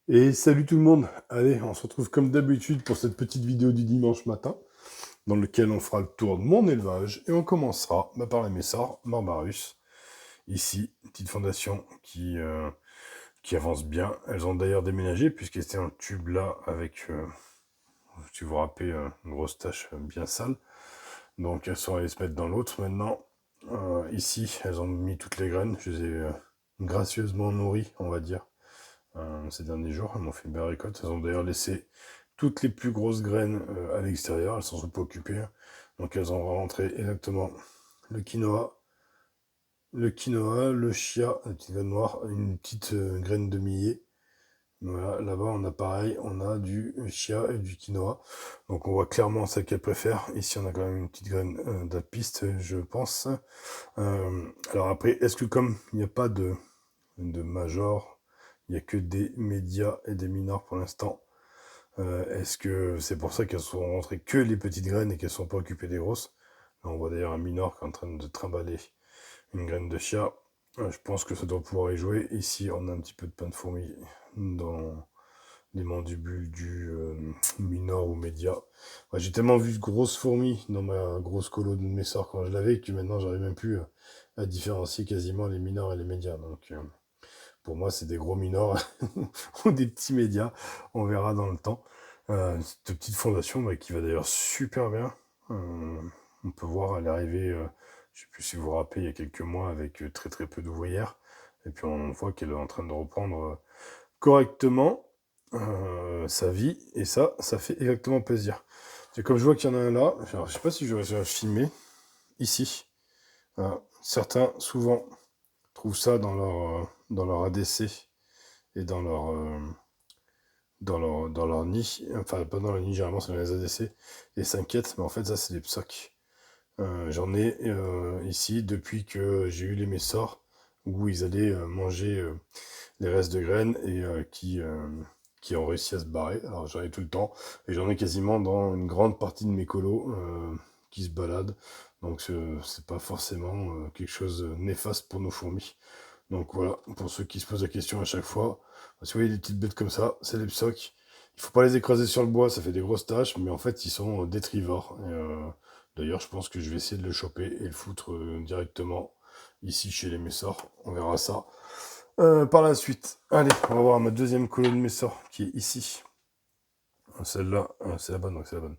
Et salut tout le monde. Allez, on se retrouve comme d'habitude pour cette petite vidéo du dimanche matin, dans lequel on fera le tour de mon élevage, et on commencera par les Messards Barbarus. Ici, une petite fondation qui avance bien. Elles ont d'ailleurs déménagé, puisqu'elles étaient en tube là, avec, si vous vous rappelez, une grosse tache bien sale. Donc elles sont allées se mettre dans l'autre maintenant. Ici, elles ont mis toutes les graines. Je les ai gracieusement nourries, on va dire. Ces derniers jours. Elles m'ont fait une belle récolte. Elles ont d'ailleurs laissé toutes les plus grosses graines à l'extérieur. Elles s'en sont pas occupées. Donc elles ont rentré exactement le quinoa, le chia, la petite graine noire, une petite graine de millet. Voilà, là-bas on a pareil, on a du chia et du quinoa. Donc on voit clairement celle qu'elle préfère. Ici on a quand même une petite graine d'alpiste, je pense. Alors après, est-ce que comme il n'y a pas de major, il n'y a que des médias et des minors pour l'instant. Est-ce que c'est pour ça qu'elles sont rentrées que les petites graines et qu'elles sont pas occupées des grosses? Là, on voit d'ailleurs un minor qui est en train de trimballer une graine de chia. Je pense que ça doit pouvoir y jouer. Ici, on a un petit peu de pain de fourmi dans les mandibules du minor ou média. Ouais, j'ai tellement vu de grosses fourmis dans ma grosse colo de mes sorts quand je l'avais que maintenant, j'arrive même plus à différencier quasiment les minors et les médias. Donc, pour moi, c'est des gros minors ou des petits médias. On verra dans le temps. Cette petite fondation qui va d'ailleurs super bien. Euh, on peut voir, elle est arrivée, je sais plus si vous vous rappelez, il y a quelques mois avec très très peu d'ouvrières. Et puis on voit qu'elle est en train de reprendre correctement sa vie. Et ça fait exactement plaisir. C'est comme je vois qu'il y en a un là. Alors, je sais pas si je vais filmer ici. Certains, souvent, trouvent ça dans leur ADC et dans leur nid, enfin pas dans leur nid, généralement c'est dans les ADC, et s'inquiètent, mais en fait ça c'est des PSOC. J'en ai ici depuis que j'ai eu les Messors, où ils allaient manger les restes de graines et qui ont réussi à se barrer. Alors j'en ai tout le temps, et j'en ai quasiment dans une grande partie de mes colos qui se baladent, donc c'est pas forcément quelque chose de néfaste pour nos fourmis. Donc voilà, pour ceux qui se posent la question à chaque fois, si vous voyez des petites bêtes comme ça, c'est les psocs. Il faut pas les écraser sur le bois, ça fait des grosses taches, mais en fait ils sont détrivores. D'ailleurs, je pense que je vais essayer de le choper et le foutre directement ici chez les Messors. On verra ça par la suite. Allez, on va voir ma deuxième colo de Messors qui est ici. Celle-là, c'est la bonne, ouais, c'est la bonne.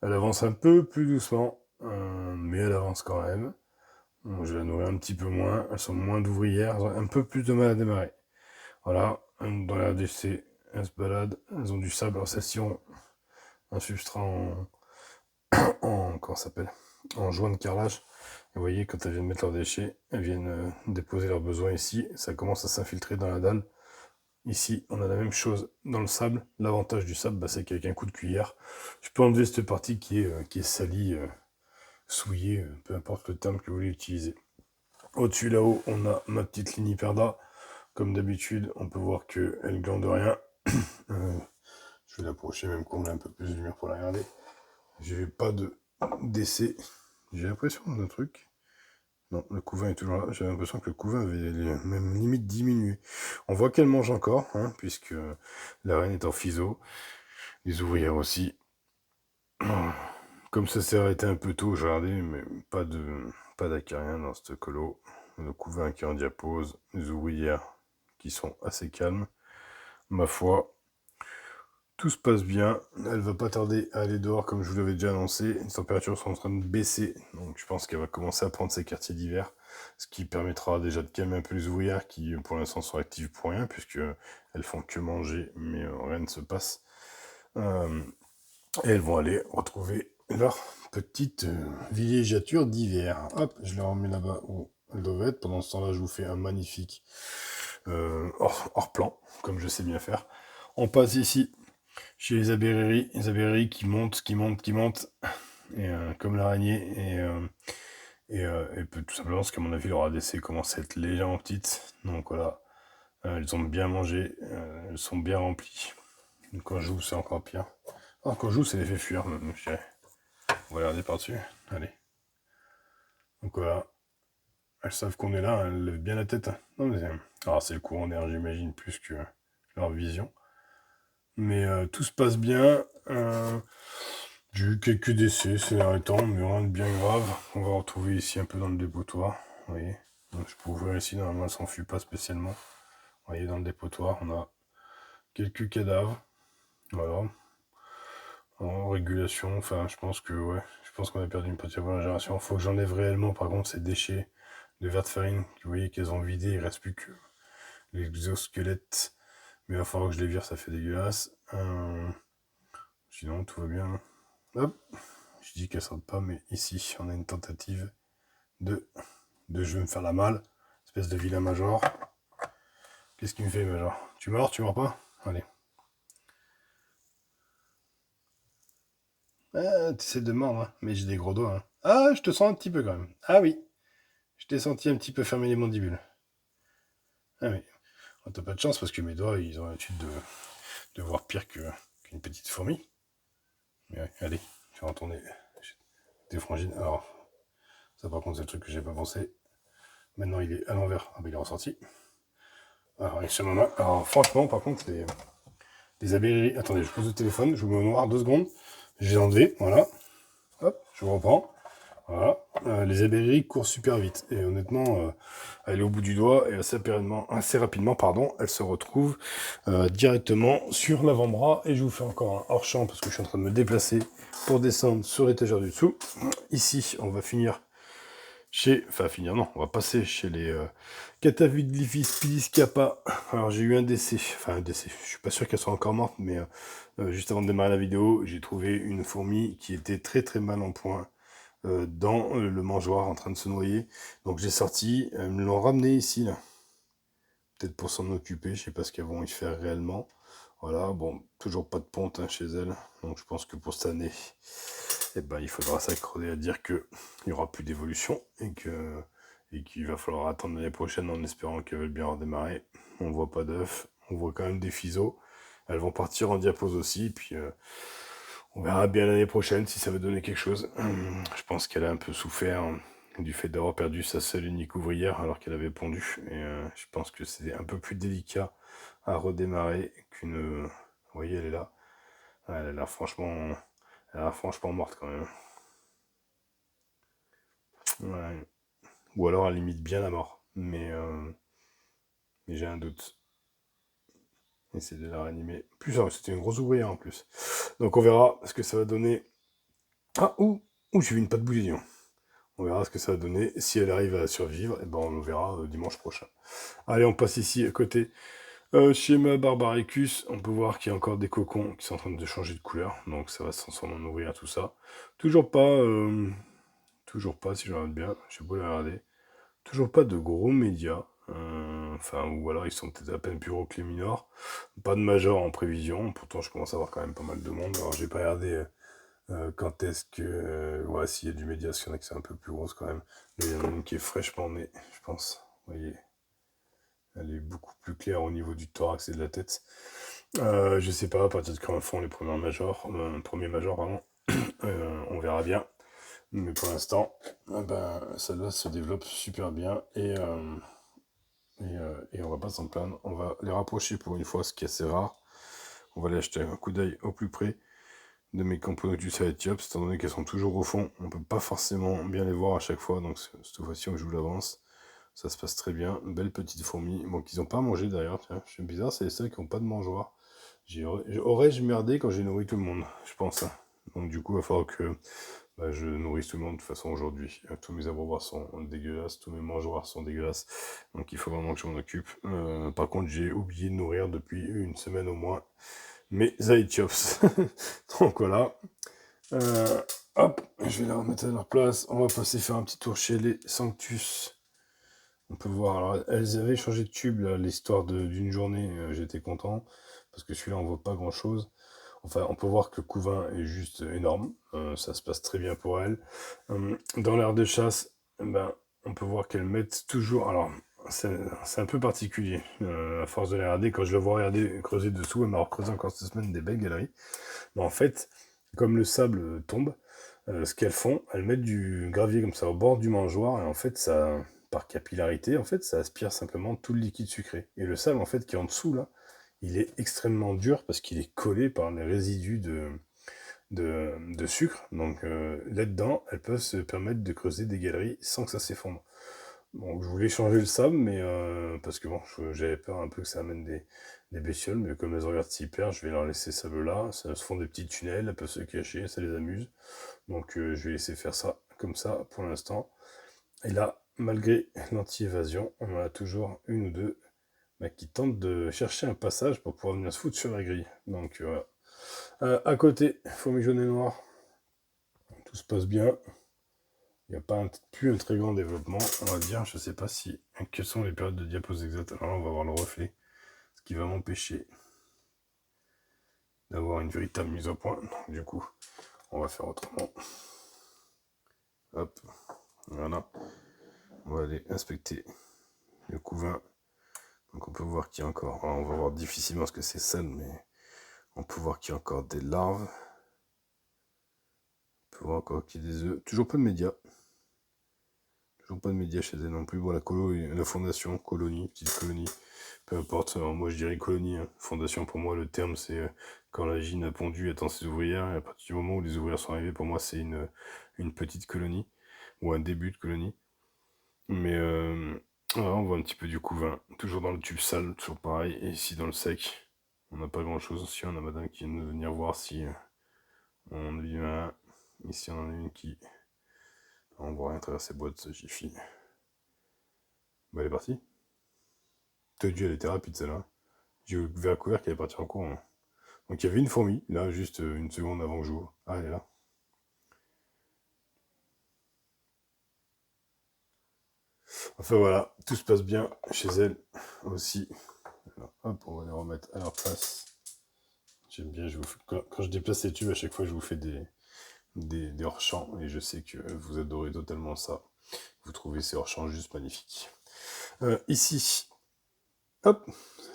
Elle avance un peu plus doucement, mais elle avance quand même. Bon, je vais la nourrir un petit peu moins. Elles sont moins d'ouvrières, elles ont un peu plus de mal à démarrer. Voilà, dans la RDC, elles se baladent, elles ont du sable. Alors celles-ci ont un substrat comment ça s'appelle, en joint de carrelage. Et vous voyez, quand elles viennent mettre leurs déchets, elles viennent déposer leurs besoins ici. Ça commence à s'infiltrer dans la dalle. Ici, on a la même chose dans le sable. L'avantage du sable, c'est qu'avec un coup de cuillère, je peux enlever cette partie qui est salie, souillée, peu importe le terme que vous voulez utiliser. Au-dessus, là-haut, on a ma petite ligne Hyperda. Comme d'habitude, on peut voir qu'elle glande rien. Je vais l'approcher, même qu'on met un peu plus de lumière pour la regarder. J'ai pas de décès. J'ai l'impression d'un truc. Non, le couvain est toujours là. J'ai l'impression que le couvain avait même limite diminué. On voit qu'elle mange encore, puisque la reine est en fiseau. Les ouvrières aussi. Comme ça s'est arrêté un peu tôt, j'ai regardé, mais pas d'acarien dans ce colo. Le couvain qui est en diapose. Les ouvrières qui sont assez calmes. Ma foi, tout se passe bien. Elle va pas tarder à aller dehors, comme je vous l'avais déjà annoncé. Les températures sont en train de baisser, donc je pense qu'elle va commencer à prendre ses quartiers d'hiver, ce qui permettra déjà de calmer un peu les ouvrières qui, pour l'instant, sont actives pour rien, puisque elles font que manger, mais rien ne se passe. Et elles vont aller retrouver leur petite villégiature d'hiver. Hop, je les remets là-bas où elles doivent être. Pendant ce temps-là, je vous fais un magnifique hors plan, comme je sais bien faire. On passe ici chez les abeilleries qui montent, qui montent, qui montent, et, comme l'araignée, et tout simplement parce qu'à mon avis, leur ADC commence à être légèrement petite. Donc voilà, elles ont bien mangé, elles sont bien remplies. Donc, quand je joue, c'est encore pire. Ah, quand je joue, c'est les fait fuir, même, je dirais. On va les regarder par-dessus. Allez. Donc voilà, elles savent qu'on est là, elles lèvent bien la tête. Non, mais alors, c'est le courant d'air, j'imagine, plus que leur vision. Mais tout se passe bien. J'ai eu quelques décès ces derniers temps, mais rien de bien grave. On va retrouver ici un peu dans le dépotoir. Vous voyez. Donc, je peux ouvrir ici, normalement ça s'enfuit pas spécialement. Vous voyez, dans le dépotoir, on a quelques cadavres. Voilà. En régulation, enfin, je pense que, ouais, je pense qu'on a perdu une petite génération. Faut que j'enlève réellement, par contre, ces déchets de verre de farine. Vous voyez qu'elles ont vidé, il reste plus que l'exosquelette. Mais il va falloir que je les vire, ça fait dégueulasse. Sinon, tout va bien. Hop. Je dis qu'elle saute pas, mais ici, on a une tentative de je vais me faire la malle. Espèce de vilain major. Qu'est-ce qu'il me fait, major? Tu mords, tu mords pas? Allez. Ah, tu essaies de mordre, hein, mais j'ai des gros doigts. Hein. Ah, je te sens un petit peu quand même. Ah oui, je t'ai senti un petit peu fermer les mandibules. Ah oui. Oh, t'as pas de chance parce que mes doigts, ils ont l'habitude de voir pire qu'une petite fourmi. Mais ouais, allez, je vais retourner des frangines. Alors, ça par contre, c'est le truc que j'ai pas pensé. Maintenant, il est à l'envers. Ah, bah, il est ressorti. Alors, il est sur ma main. Alors, franchement, par contre, les abeilles. Attendez, je pose le téléphone, je vous mets au noir 2 secondes. Je vais enlever, voilà. Hop, je vous reprends. Voilà. Les abeilles courent super vite. Et honnêtement, elle est au bout du doigt et assez rapidement, pardon, elle se retrouve directement sur l'avant-bras. Et je vous fais encore un hors-champ parce que je suis en train de me déplacer pour descendre sur l'étagère du dessous. Ici, on va finir enfin, finir, non, on va passer chez les Cataviglyphis piliscapa. Alors, j'ai eu un décès. Enfin, un décès. Je suis pas sûr qu'elle soit encore morte, mais juste avant de démarrer la vidéo, j'ai trouvé une fourmi qui était très très mal en point dans le mangeoire en train de se noyer. Donc, j'ai sorti. Ils me l'ont ramené ici, là. Peut-être pour s'en occuper. Je sais pas ce qu'elles vont y faire réellement. Voilà, bon, toujours pas de ponte hein, chez elles. Donc, je pense que pour cette année, eh ben, il faudra s'accorder à dire qu'il n'y aura plus d'évolution et qu'il va falloir attendre l'année prochaine en espérant qu'elles veulent bien redémarrer. On voit pas d'œufs, on voit quand même des fuseaux. Elles vont partir en diapose aussi, puis on verra bien l'année prochaine si ça va donner quelque chose. Je pense qu'elle a un peu souffert du fait d'avoir perdu sa seule unique ouvrière alors qu'elle avait pondu. Et je pense que c'est un peu plus délicat à redémarrer qu'une... Vous voyez, elle est là. Elle a l'air franchement morte quand même. Ouais. Ou alors elle limite bien la mort. Mais j'ai un doute. Essayer de la réanimer. Plus c'était une grosse ouvrière en plus. Donc on verra ce que ça va donner. Ah, j'ai vu une patte bouger, dis. On verra ce que ça va donner. Si elle arrive à survivre, et ben on le verra dimanche prochain. Allez, on passe ici à côté. Chez ma Barbaricus, on peut voir qu'il y a encore des cocons qui sont en train de changer de couleur. Donc ça va se transformer en ouvrière, tout ça. Toujours pas, si je regarde bien. J'ai beau la regarder. Toujours pas de gros médias. Enfin, ou alors ils sont peut-être à peine plus gros que les minors. Pas de major en prévision. Pourtant, je commence à avoir quand même pas mal de monde. Alors, j'ai pas regardé quand est-ce que. Ouais, s'il y a du média, parce qu'il y en a qui sont un peu plus grosses quand même. Là, il y en a une qui est fraîchement née, je pense. Vous voyez. Elle est beaucoup plus claire au niveau du thorax et de la tête. Je sais pas à partir de quand elles font les premiers majors, pardon. On verra bien. Mais pour l'instant, celle-là se développe super bien et on va pas s'en plaindre. On va les rapprocher pour une fois, ce qui est assez rare. On va aller acheter un coup d'œil au plus près de mes Camponotus Aetiops, étant donné qu'elles sont toujours au fond. On peut pas forcément bien les voir à chaque fois, donc cette fois-ci, je vous l'avance. Ça se passe très bien. Belle petite fourmi. Bon, qu'ils n'ont pas mangé d'ailleurs. Tiens, je suis bizarre, c'est les seuls qui n'ont pas de mangeoire. Aurais-je merdé quand j'ai nourri tout le monde, je pense. Hein. Donc du coup, il va falloir que je nourrisse tout le monde de toute façon aujourd'hui. Tous mes abreuvoirs sont dégueulasses, tous mes mangeoires sont dégueulasses. Donc il faut vraiment que je m'en occupe. Par contre, j'ai oublié de nourrir depuis une semaine au moins mes Aetiops. Donc voilà. Hop, je vais les remettre à leur place. On va passer faire un petit tour chez les Sanctus. On peut voir, alors elles avaient changé de tube, là, l'histoire d'une journée, j'étais content, parce que celui-là on voit pas grand-chose. Enfin, on peut voir que le couvain est juste énorme, ça se passe très bien pour elles. Dans l'aire de chasse, on peut voir qu'elles mettent toujours, alors c'est un peu particulier, à force de les regarder, quand je le vois regarder, creuser dessous, elle m'a recreusé encore cette semaine des belles galeries. Mais en fait, comme le sable tombe, ce qu'elles font, elles mettent du gravier comme ça au bord du mangeoire, et en fait, par capillarité, en fait, ça aspire simplement tout le liquide sucré. Et le sable, en fait, qui est en dessous, là, il est extrêmement dur parce qu'il est collé par les résidus de sucre. Donc là-dedans, elles peuvent se permettre de creuser des galeries sans que ça s'effondre. Bon, je voulais changer le sable, mais parce que bon, j'avais peur un peu que ça amène des bestioles, mais comme elles regardent hyper, je vais leur laisser ça là. Ça se font des petits tunnels, elles peuvent se cacher, ça les amuse. Donc je vais laisser faire ça comme ça pour l'instant. Et là, malgré l'anti-évasion, on en a toujours une ou deux qui tentent de chercher un passage pour pouvoir venir se foutre sur la grille. Donc voilà. À côté, fourmi jaune et noir, tout se passe bien. Il n'y a pas plus un très grand développement, on va dire. Je ne sais pas si quelles sont les périodes de diapos exactes. Alors là, on va voir le reflet, ce qui va m'empêcher d'avoir une véritable mise au point. Donc, du coup, on va faire autrement. Hop, voilà. On va aller inspecter le couvain. Donc on peut voir qu'il y a encore, alors, on va voir difficilement ce que c'est ça, mais on peut voir qu'il y a encore des larves. On peut voir encore qu'il y a des œufs. Toujours pas de médias. Toujours pas de médias chez elle non plus. Bon, la fondation, colonie, petite colonie. Peu importe, alors moi je dirais colonie. Hein. Fondation, pour moi, le terme, c'est quand la gine a pondu, attend ses ouvrières. Et à partir du moment où les ouvrières sont arrivées, pour moi, c'est une petite colonie. Ou un début de colonie. Mais voilà, on voit un petit peu du couvain. Toujours dans le tube sale, toujours pareil. Et ici, dans le sec, on n'a pas grand chose. Ici, on a madame qui vient de venir voir si on a vu un. Ici, on en a une qui. On voit rien à travers ces boîtes, ce Jiffy. Bah, elle est partie. T'as dit, elle était rapide celle-là. J'ai ouvert le couvercle qu'elle est partie en courant. Hein. Donc il y avait une fourmi, là, juste une seconde avant que j'ouvre. Ah, elle est là. Enfin voilà, tout se passe bien chez elle aussi. Alors, hop, on va les remettre à leur place. J'aime bien, quand je déplace les tubes, à chaque fois, je vous fais des hors-champs. Et je sais que vous adorez totalement ça. Vous trouvez ces hors-champs juste magnifiques. Ici, hop,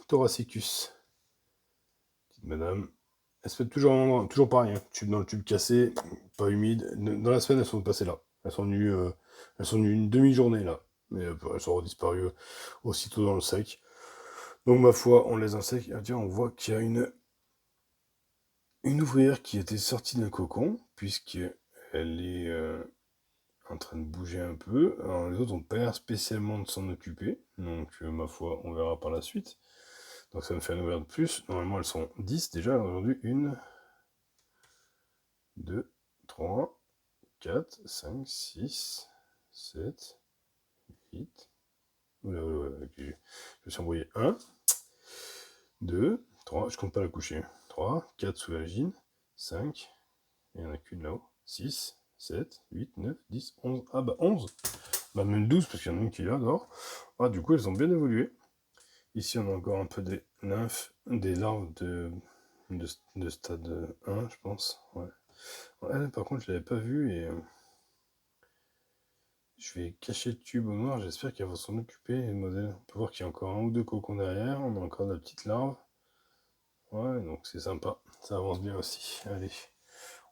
Thoracicus. Petite madame. Elle se fait toujours pareil. Hein. Tube dans le tube cassé, pas humide. Dans la semaine, elles sont passées là. Elles sont venues une demi-journée là. Mais elles sont redisparues aussitôt dans le sec. Donc, ma foi, on les insectes. Ah, tiens, on voit qu'il y a une ouvrière qui était sortie d'un cocon, puisqu'elle est en train de bouger un peu. Alors, les autres ont pas l'air spécialement de s'en occuper. Donc, ma foi, on verra par la suite. Donc, ça me fait un ouvert de plus. Normalement, elles sont 10 déjà. Aujourd'hui, 1, 2, 3, 4, 5, 6, 7, 8. Oula, je me suis envoyé 1, 2, 3, je compte pas la coucher. 3, 4 sous la gine, 5, il n'y en a qu'une là-haut. 6, 7, 8, 9, 10, 11. Ah bah 11. Bah même 12 parce qu'il y en a une qui est là dehors. Ah du coup elles ont bien évolué. Ici on a encore un peu des nymphes, des larves de stade 1 je pense. Ouais. Elle par contre je l'avais pas vue et je vais cacher le tube au noir, j'espère qu'elles vont s'en occuper les modèles. On peut voir qu'il y a encore un ou deux cocons derrière, on a encore de la petite larve. Ouais donc c'est sympa, ça avance bien aussi. Allez,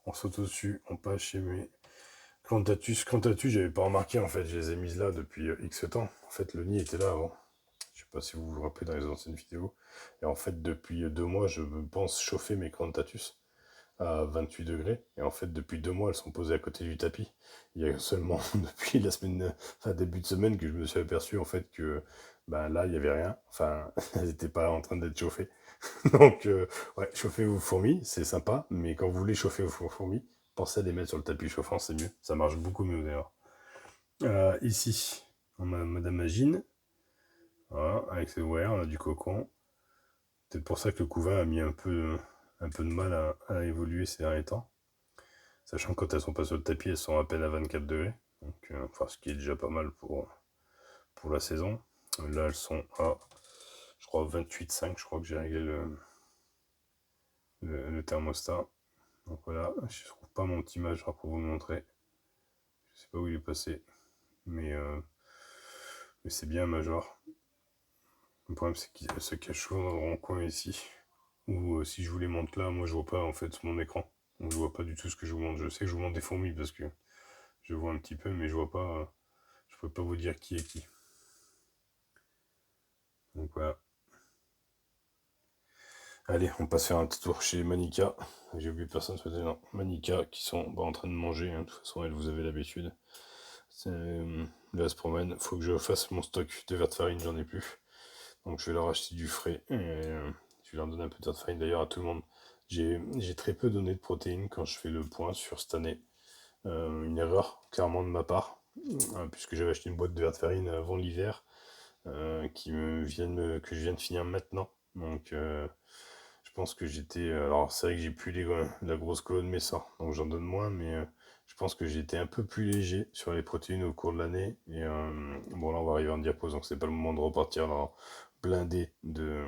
on saute au-dessus, on passe chez mes Cantatus, j'avais pas remarqué en fait, je les ai mises là depuis X temps. En fait, le nid était là avant. Je sais pas si vous vous rappelez dans les anciennes vidéos. Et en fait, depuis 2 mois, je pense chauffer mes Cantatus à 28 degrés. Et en fait, depuis 2 mois, elles sont posées à côté du tapis. Il y a seulement depuis la semaine, enfin début de semaine, que je me suis aperçu en fait que ben là, il y avait rien. Enfin, elles n'étaient pas en train d'être chauffées. Donc, ouais, chauffer vos fourmis, c'est sympa, mais quand vous voulez chauffer vos fourmis, pensez à les mettre sur le tapis chauffant, c'est mieux. Ça marche beaucoup mieux d'ailleurs. Ici, on a Madame Agine, voilà, avec ses wires, on a du cocon. C'est pour ça que le couvain a mis un peu de mal à évoluer ces derniers temps. Sachant que quand elles sont pas sur le tapis, elles sont à peine à 24 degrés. Donc, enfin, ce qui est déjà pas mal pour la saison. Là, elles sont à, je crois, 28,5. Je crois que j'ai réglé le thermostat. Donc voilà, je trouve pas mon petit majeur pour vous le montrer. Je sais pas où il est passé, mais, mais c'est bien un major. Le problème c'est qu'il se cache souvent dans le rond-coin ici. Ou si je vous les montre là, moi je vois pas en fait mon écran. Donc je vois pas du tout ce que je vous montre. Je sais que je vous montre des fourmis parce que je vois un petit peu, mais je vois pas. Je peux pas vous dire qui est qui. Donc voilà. Allez, on passe faire un petit tour chez Manika. J'ai oublié personne, non. Manika qui sont en train de manger, hein. De toute façon, elles, vous avez l'habitude. Là, elles se promènent. Faut que je fasse mon stock de verre de farine, j'en ai plus. Donc je vais leur acheter du frais. Et, je vais leur donner un peu de verre de farine d'ailleurs à tout le monde. J'ai très peu donné de protéines quand je fais le point sur cette année. Une erreur, clairement, de ma part. Puisque j'avais acheté une boîte de verre de farine avant l'hiver. Que je viens de finir maintenant. Donc je pense que j'étais. Alors, c'est vrai que j'ai plus la grosse colonne mes sorts, donc j'en donne moins, mais je pense que j'étais un peu plus léger sur les protéines au cours de l'année. Et bon, là, on va arriver en diapose, donc c'est pas le moment de repartir là, blindé de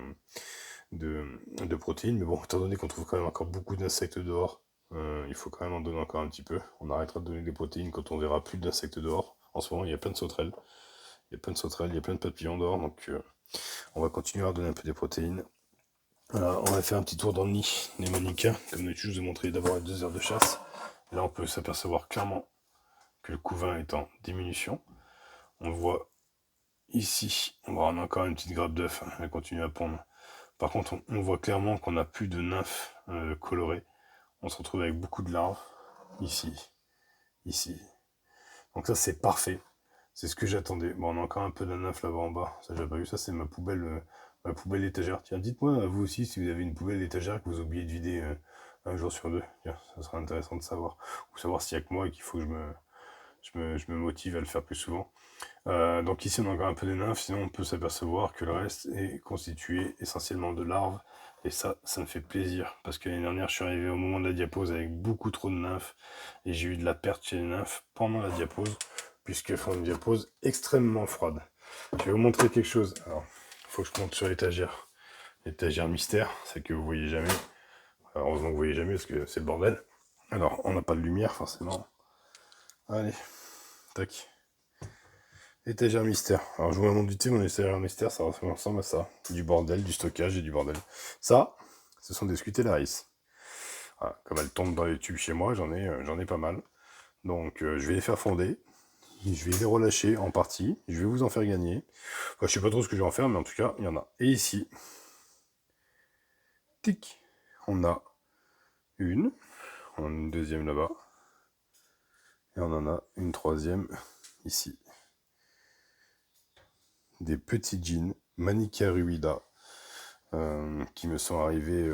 protéines. Mais bon, étant donné qu'on trouve quand même encore beaucoup d'insectes dehors, il faut quand même en donner encore un petit peu. On arrêtera de donner des protéines quand on verra plus d'insectes dehors. En ce moment, il y a plein de sauterelles. Il y a plein de sauterelles, il y a plein de papillons dehors, donc on va continuer à donner un peu des protéines. On va faire un petit tour dans le nid des mannequins, comme d'habitude je vous ai montré d'abord les 2 heures de chasse. Là on peut s'apercevoir clairement que le couvain est en diminution. On voit ici, on a encore une petite grappe d'œuf, hein, elle continue à pondre. Par contre on voit clairement qu'on n'a plus de nymphes colorées. On se retrouve avec beaucoup de larves, ici, ici. Donc ça c'est parfait, c'est ce que j'attendais. Bon, on a encore un peu de nymphe là-bas en bas, ça j'ai pas vu, ça c'est ma poubelle étagère. Tiens, dites-moi, vous aussi, si vous avez une poubelle étagère que vous oubliez de vider un jour sur 2. Tiens, ça serait intéressant de savoir. Ou savoir s'il n'y a que moi et qu'il faut que je me motive à le faire plus souvent. Donc ici, on a encore un peu de nymphes, sinon on peut s'apercevoir que le reste est constitué essentiellement de larves. Et ça me fait plaisir, parce que l'année dernière, je suis arrivé au moment de la diapose avec beaucoup trop de nymphes, et j'ai eu de la perte chez les nymphes pendant la diapose, puisqu'elles font une diapose extrêmement froide. Je vais vous montrer quelque chose. Alors, il faut que je monte sur l'étagère. L'étagère mystère, c'est que vous voyez jamais. Alors, heureusement que vous voyez jamais parce que c'est le bordel. Alors, on n'a pas de lumière forcément. Allez, tac. Étagère mystère. Alors, je vous montre du thé, mon étagère mystère, ça ressemble à ça. Du bordel, du stockage et du bordel. Ça, ce sont des scutellaris. Voilà, comme elles tombent dans les tubes chez moi, j'en ai pas mal. Donc, je vais les faire fonder. Je vais les relâcher en partie. Je vais vous en faire gagner. Enfin, je sais pas trop ce que je vais en faire, mais en tout cas, il y en a. Et ici, tic, on a on a une deuxième là-bas, et on en a une troisième ici. Des petits jeans Manica Ruida qui me sont arrivés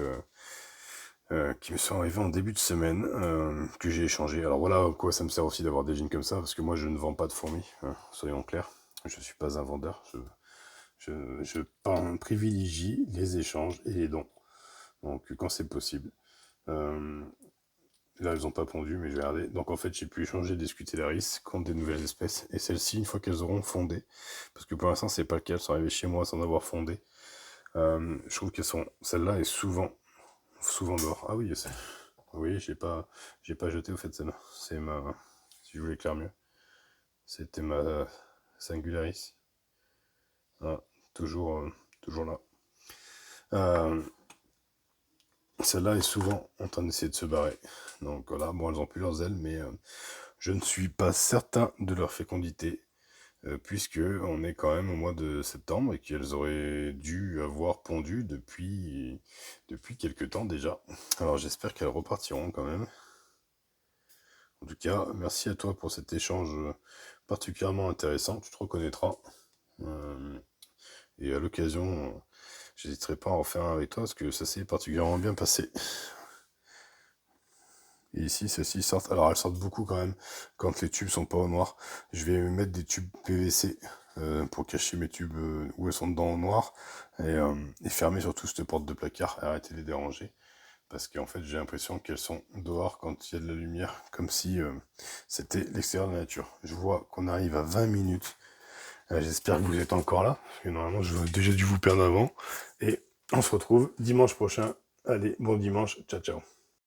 en début de semaine, que j'ai échangé. Alors voilà à quoi ça me sert aussi d'avoir des jeans comme ça, parce que moi je ne vends pas de fourmis, hein, soyons clairs. Je suis pas un vendeur, je privilégie les échanges et les dons. Donc quand c'est possible. Là, elles n'ont pas pondu, mais je vais regarder. Donc en fait, j'ai pu échanger des scutellaris contre des nouvelles espèces. Et celles-ci, une fois qu'elles auront fondé, parce que pour l'instant, c'est pas le cas, elles sont arrivées chez moi sans avoir fondé. Je trouve qu'elles sont. Celle-là est souvent dehors. Ah oui, oui, j'ai pas jeté au fait celle-là. C'est ma. Si je voulais éclairer mieux. C'était ma Singularis. Ah, toujours là. Celle-là est souvent en train d'essayer de se barrer. Donc voilà, bon, elles ont plus leurs ailes, mais je ne suis pas certain de leur fécondité, puisque on est quand même au mois de septembre et qu'elles auraient dû avoir pondu depuis quelques temps déjà. Alors j'espère qu'elles repartiront quand même. En tout cas, merci à toi pour cet échange particulièrement intéressant, tu te reconnaîtras. Et à l'occasion, j'hésiterai pas à en faire un avec toi, parce que ça s'est particulièrement bien passé. Et ici, celles-ci sortent. Alors, elles sortent beaucoup quand même quand les tubes sont pas au noir. Je vais mettre des tubes PVC pour cacher mes tubes où elles sont dedans au noir et fermer surtout cette porte de placard et arrêter de les déranger. Parce qu'en fait, j'ai l'impression qu'elles sont dehors quand il y a de la lumière, comme si c'était l'extérieur de la nature. Je vois qu'on arrive à 20 minutes. J'espère que vous êtes encore là, parce que normalement, j'aurais déjà dû vous perdre avant. Et on se retrouve dimanche prochain. Allez, bon dimanche. Ciao, ciao.